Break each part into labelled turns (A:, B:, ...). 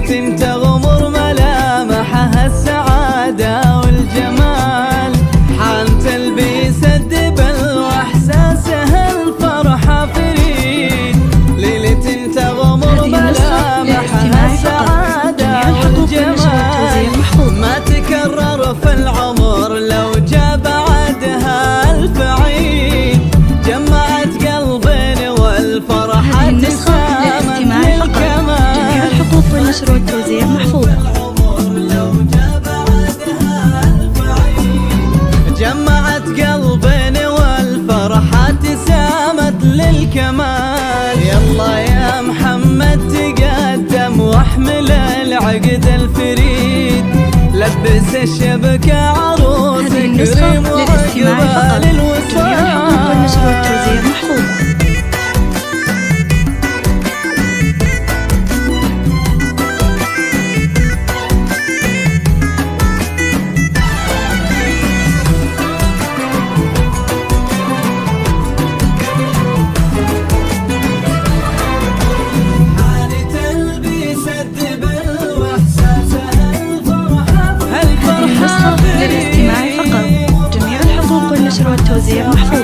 A: ليلة تغمر ملامحها السعادة والجمال، حان تلبيس الدبل واحساسها الفرحة فريد. ليلة تغمر ملامحها السعادة والجمال، ما تكرر في العمر لو جاء بعدها ألف عيد. جمعت قلبين والفرحة تسامت للكمال.
B: جميع الحقوق والنشر والتوزيع محفوظ.
A: جمعت قلبين والفرحة تسامت للكمال. يلا يا محمد تقدم واحمل العقد الفريد، لبس الشبكة عروسك ريم وعقبال الوصال.
B: جميع الحقوق والنشر والتوزيع محفوظ. للاستماع فقط. جميع الحقوق والنشر والتوزيع محفوظ.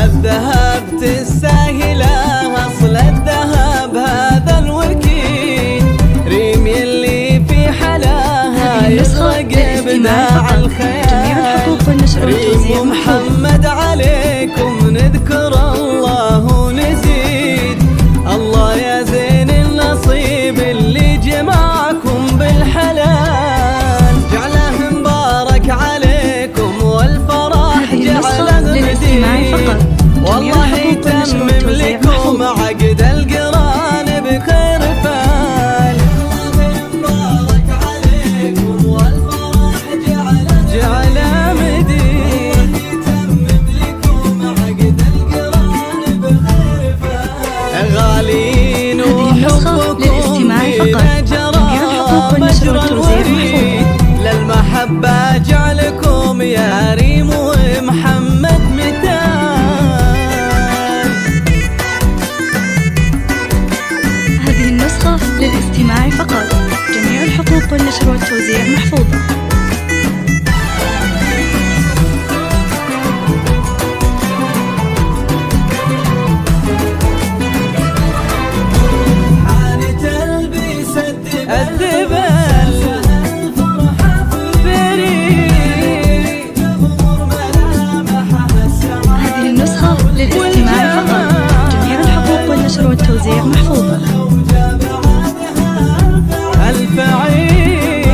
A: الذهب تستاهل أصل الذهب هذا الوكيل، ريم اللي في حلاها يسرق إبداع الخيال. ريم ومحمد عليكم نذكر الله ونزيد. الله يا زين النصيب اللي جمعكم بالحلال، جعله مبارك عليكم والفرح جعله مديد. والله يتمم لكم عقد القران بخير فال. مبارك عليكم والفرح جعله مديد. يتمم لكم عقد القران بخير فال. غالين وحبكم إذا جرى مجرى الوريد، للمحبة جعلكم يا ريم ومحمد مثال.
B: هذه النسخة للاستماع فقط. جميع الحقوق والنشر والتوزيع محفوظة. للاستماع فقط. جميع الحقوق والنشر والتوزيع محفوظة.
A: ألف عيد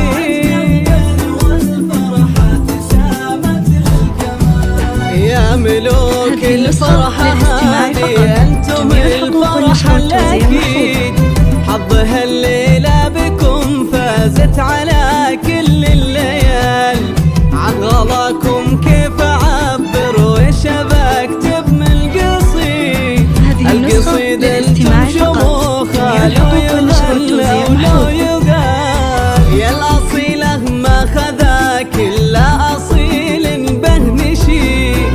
A: يا ملوك الفرحة هذه، أنتم الفرحة الأكيد. حظها الليلة بكم فازت على كل الليال. عن غلاكم كيف أعبر وإيش أكتب من القصيد. القصيد انتم شموخه لو يغلى ولو يقال. يا الأصيلة ما خذا كل أصيل به نشيد.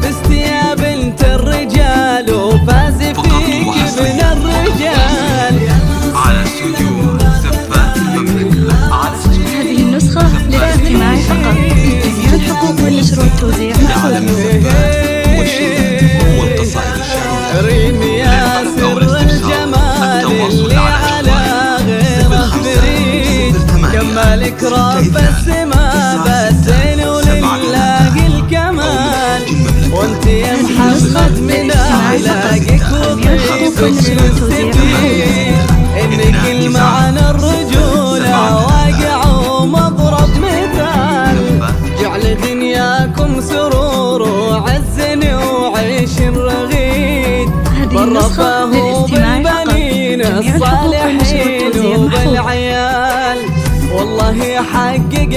A: فزتي يا بنت الرجال وفاز فيك ابن الرجال.
C: على استوديو زفات المملكة.
B: هذه النسخة للاستماع فقط. جميع الحقوق والنشر والتوزيع محفوظة.
A: ريم يا سر الجمال اللي على غيره فريد. كمالك رب السما بالزين ولله الكمال. وانت يا محمد من اخلاقك وطيبك السفيد. انك المعنى الرجولة واقع ومضرب مثال. جعل دنياكم سرور وعز وعيش رغيد. برفاه بالبنين الصالحين وبالعيال. والله يحقق